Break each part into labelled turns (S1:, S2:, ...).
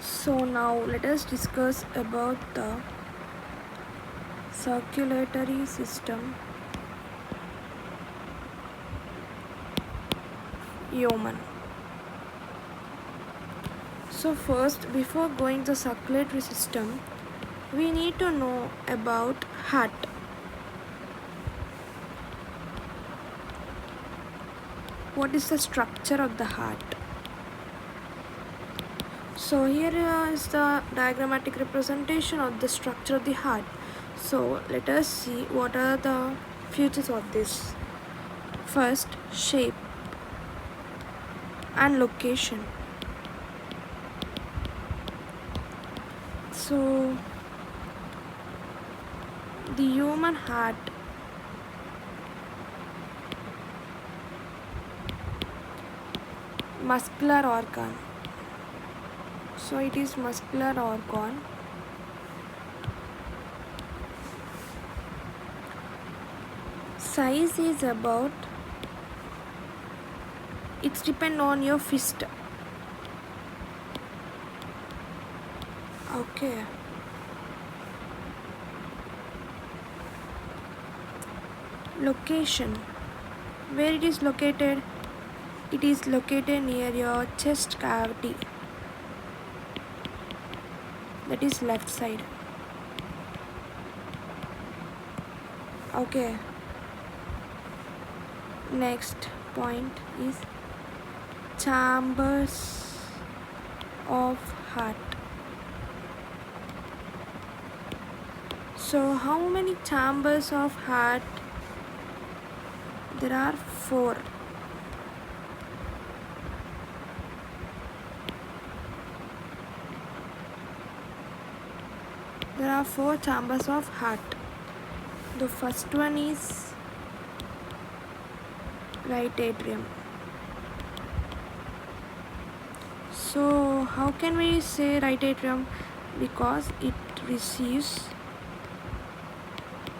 S1: So now let us discuss about the circulatory system, human. So first, before going to circulatory system, we need to know about heart. What is the structure of the heart? So here is the diagrammatic representation of the structure of the heart. So let us see what are the features of this. First, shape and location. So the human heart muscular organ. So it is muscular organ. Size is about, it's depend on your fist. Okay. Location. Where it is located? It is located near your chest cavity. That is left side. Okay. Next point is chambers of heart. So how many chambers of heart? There are 4. There are 4 chambers of heart. The first one is right atrium. So how can we say right atrium? Because it receives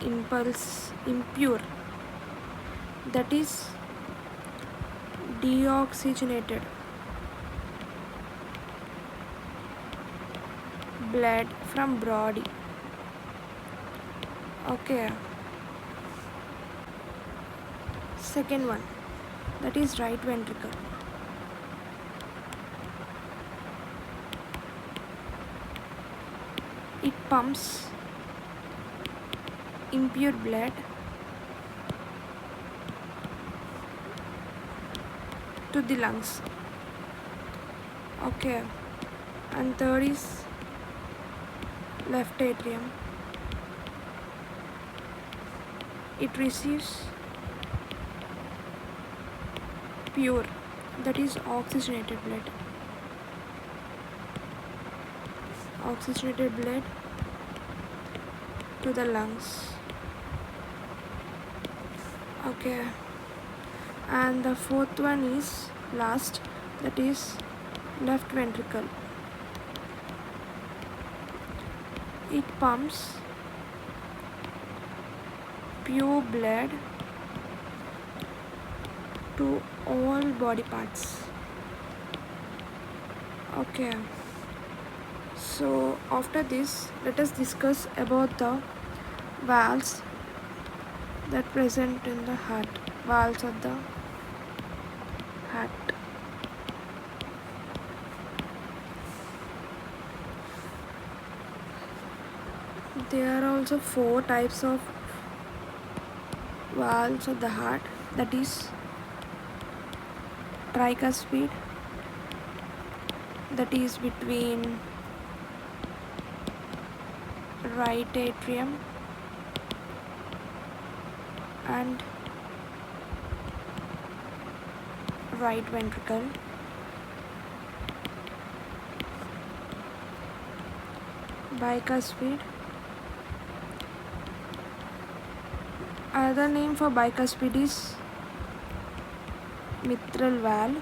S1: impure, that is deoxygenated blood from body. Okay. Second one, that is right ventricle. It pumps impure blood to the lungs. Okay. And third is left atrium. It receives pure, that is oxygenated blood. Oxygenated blood to the lungs. Okay. And the fourth one is last, that is left ventricle. It pumps pure blood to all body parts. Okay. So after this, let us discuss about the valves that present in the heart. Valves of the heart. There are also 4 types of valves of the heart, that is tricuspid, that is between right atrium and right ventricle. Bicuspid. Another name for bicuspid is mitral valve.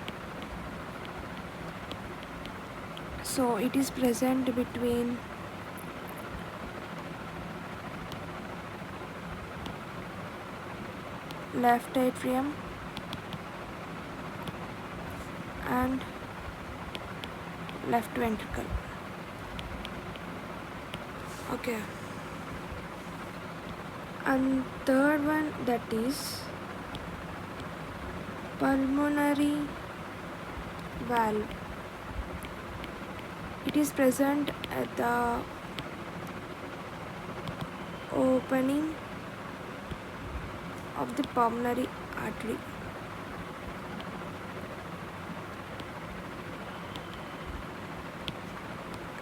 S1: So it is present between left atrium and left ventricle. Okay. And third one, that is pulmonary valve. It is present at the opening of the pulmonary artery.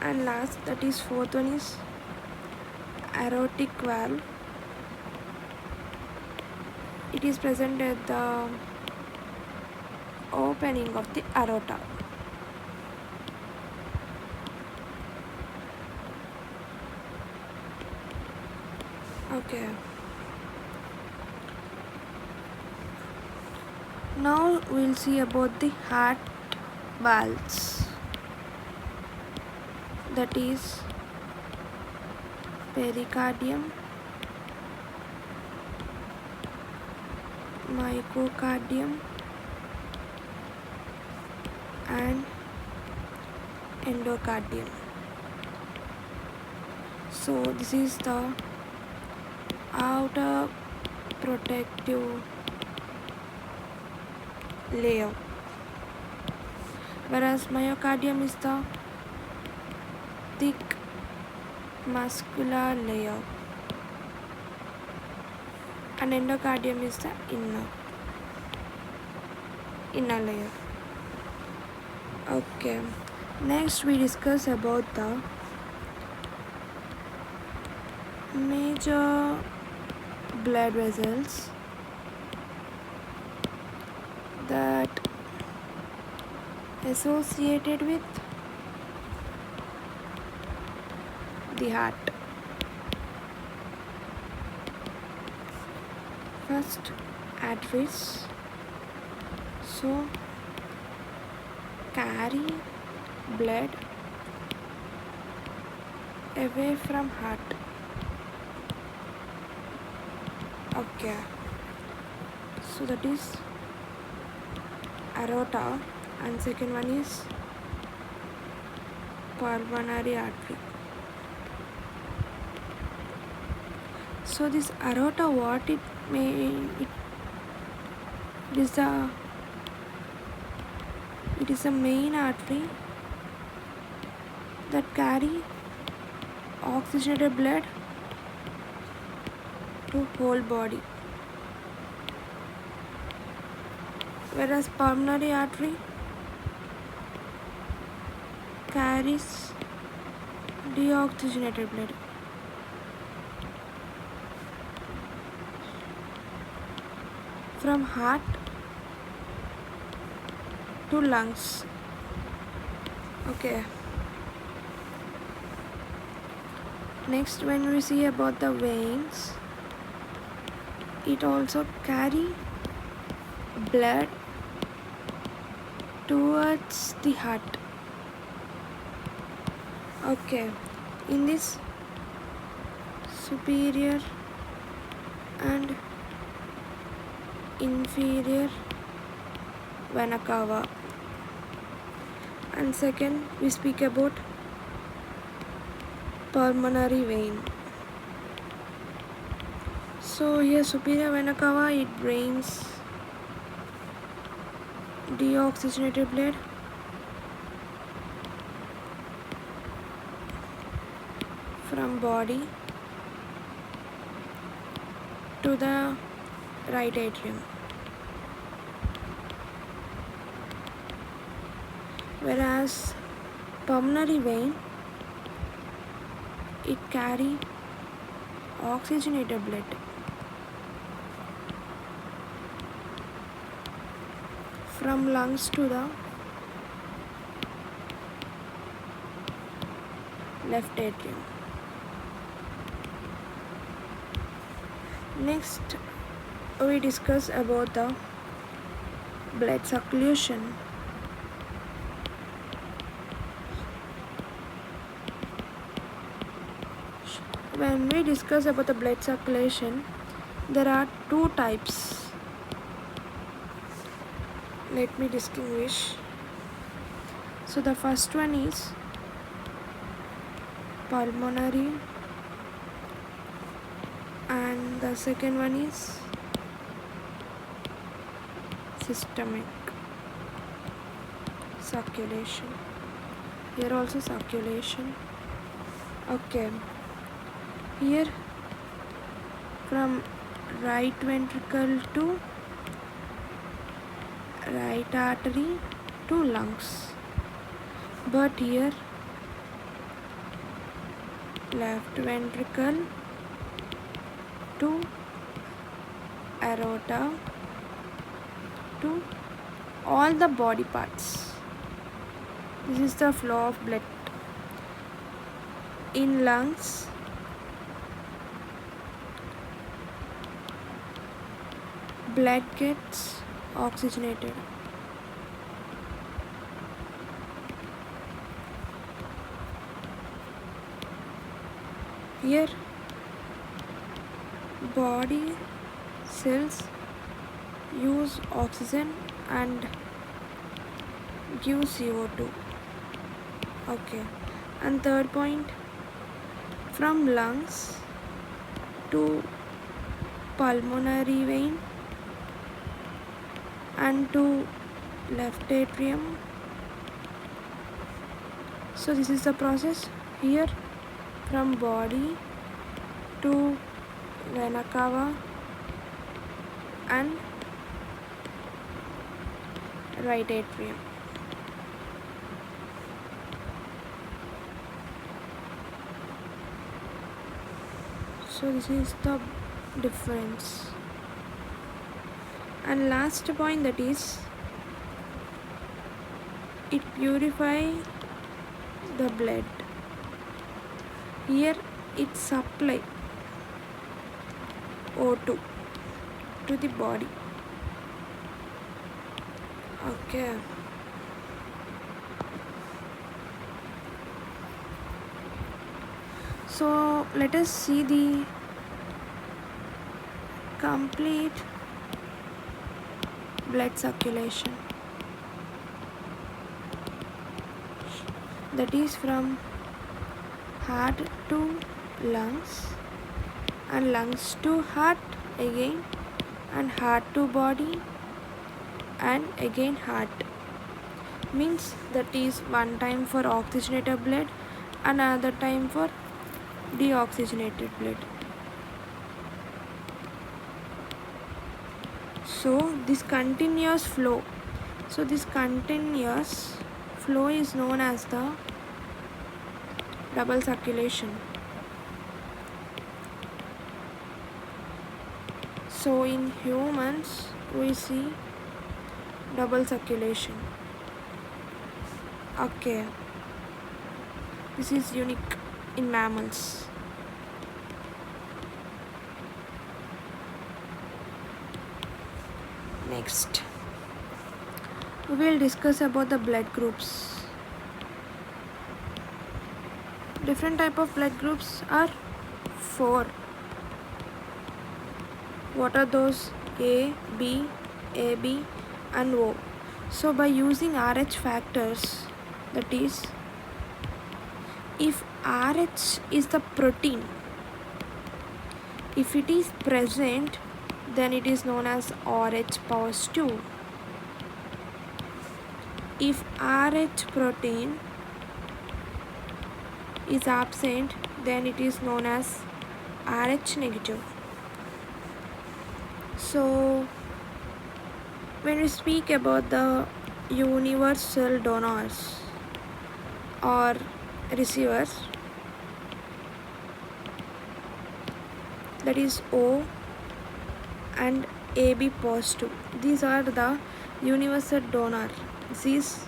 S1: And last, that is fourth one, is aortic valve. It is present at the opening of the aorta. Okay. Now we'll see about the heart valves. That is pericardium, myocardium, and endocardium. So this is the outer protective layer, whereas myocardium is the thick muscular layer and endocardium is the inner layer. Okay, next we discuss about the major blood vessels that associated with the heart. First, arteries. So carry blood away from heart. Okay, so that is aorta, and second one is pulmonary artery. So this aorta, what it is a main artery that carry oxygenated blood to whole body, whereas pulmonary artery carries deoxygenated blood. From heart to lungs. Okay. Next, when we see about the veins, it also carry blood towards the heart. Okay, in this superior and inferior vena cava. And second, we speak about pulmonary vein. So here superior vena cava, it brings deoxygenated blood from body to the right atrium, whereas pulmonary vein, it carry oxygenated blood from lungs to the left atrium. Next, we discuss about the blood circulation. When we discuss about the blood circulation, there are two types. Let me distinguish. So the first one is pulmonary and the second one is systemic circulation. Here also circulation. Okay, here from right ventricle to right artery to lungs, but here left ventricle to aorta to all the body parts. This is the flow of blood in lungs. Blood gets oxygenated. Here body cells use oxygen and give CO2. Okay, and third point, from lungs to pulmonary vein and to left atrium. So this is the process. Here from body to vena cava and right atrium. So this is the difference. And last point, that is it purify the blood. Here it supply O2 to the body. Okay. So let us see the complete blood circulation, that is from heart to lungs and lungs to heart again and heart to body and again heart. Means that is one time for oxygenated blood, another time for deoxygenated blood. So this continuous flow is known as the double circulation. So in humans we see double circulation. Okay, this is unique in mammals. Next, we will discuss about the blood groups. Different type of blood groups are 4. What are those? A, B, AB and O. So by using RH factors, that is, if RH is the protein, if it is present, then it is known as RH powers 2. If RH protein is absent, then it is known as RH negative. So when we speak about the universal donors or receivers, that is O and AB positive, these are the universal donor. This is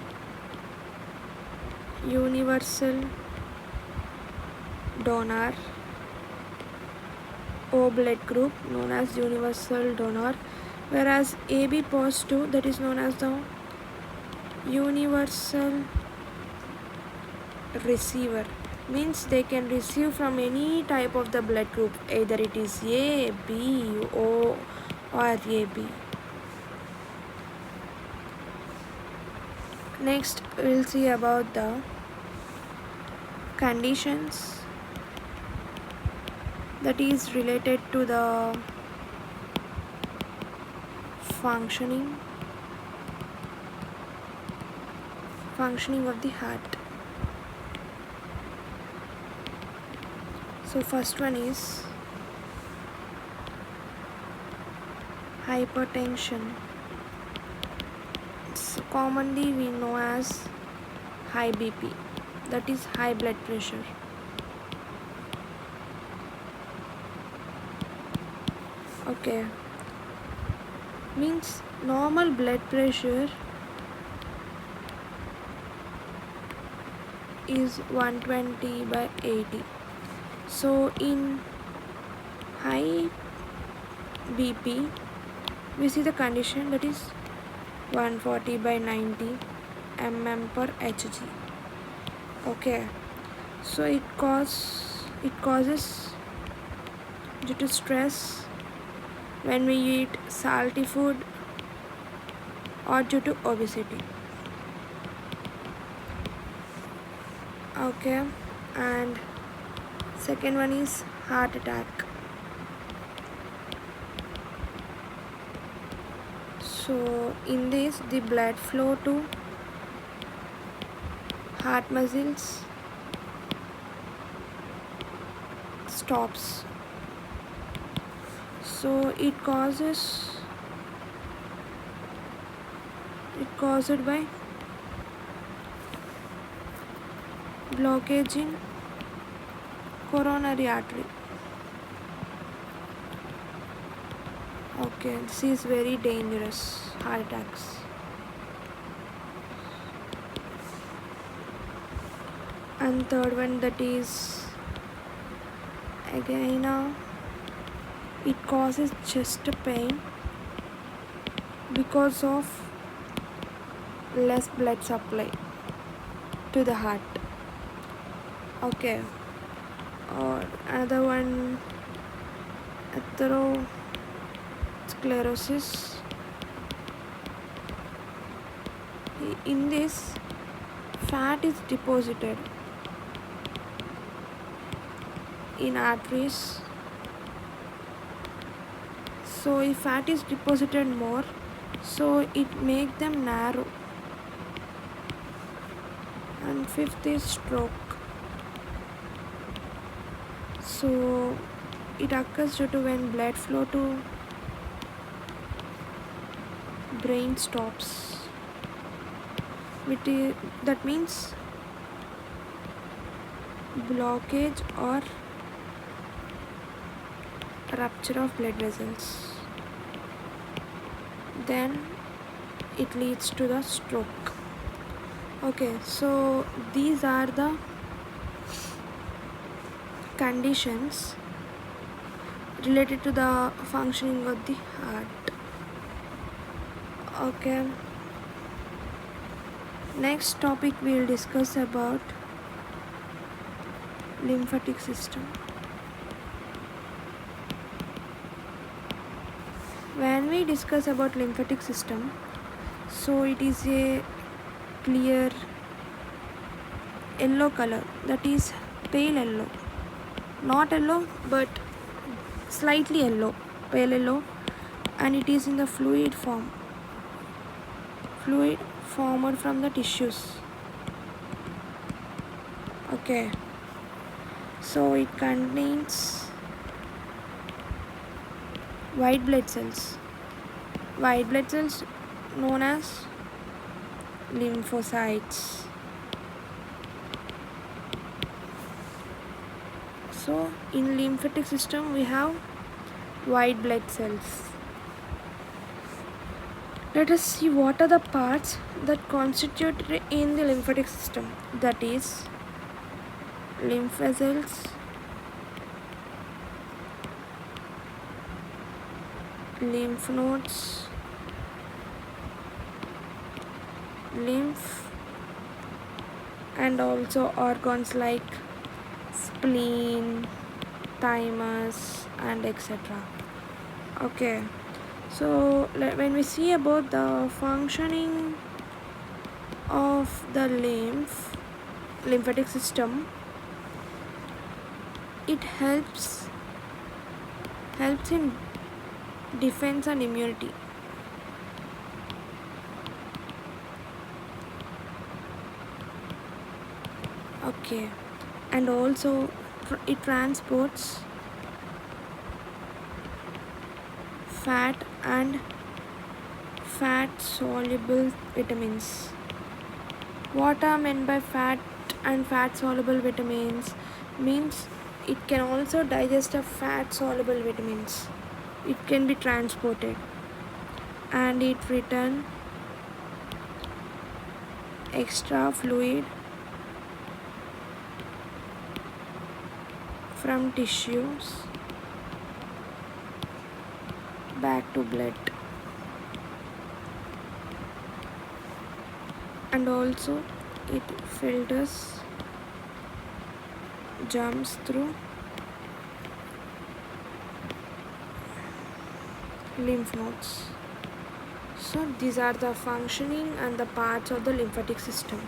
S1: universal donor, O blood group known as universal donor, whereas AB positive, that is known as the universal receiver. Means they can receive from any type of the blood group, either it is A, B, O or AB. Next we will see about the conditions that is related to the functioning of the heart. So first one is hypertension. It's commonly we know as high BP, that is high blood pressure. Okay, means normal blood pressure is 120/80. So in high BP we see the condition that is 140/90 mm/Hg. Okay, so it causes due to stress when we eat salty food or due to obesity. Okay, and second one is heart attack. So in this the blood flow to heart muscles stops, so it caused by blockage in coronary artery. Okay, this is very dangerous, heart attacks. And third one, that is again it causes chest pain because of less blood supply to the heart. Okay, or another one, atherosclerosis. In this, fat is deposited in arteries. So if fat is deposited more, so it makes them narrow. And fifth is stroke. So it occurs due to when blood flow to brain stops. That means blockage or rupture of blood vessels. Then it leads to the stroke. Okay, so these are the conditions related to the functioning of the heart. Okay, next topic we will discuss about lymphatic system. When we discuss about lymphatic system, so it is a clear yellow color, that is pale yellow, not yellow but slightly yellow, pale yellow, and it is in the fluid formed from the tissues. Okay, so it contains white blood cells known as lymphocytes. So in lymphatic system we have white blood cells. Let us see what are the parts that constitute in the lymphatic system. That is lymph vessels, lymph nodes, lymph, and also organs like spleen, thymus, and etc. Okay, so when we see about the functioning of the lymphatic system, it helps helps in defense and immunity. Okay, and also it transports fat and fat soluble vitamins. What are meant by fat and fat soluble vitamins means it can also digest a fat soluble vitamins. It can be transported and it return extra fluid from tissues back to blood, and also it filters germs through lymph nodes. So these are the functioning and the parts of the lymphatic system.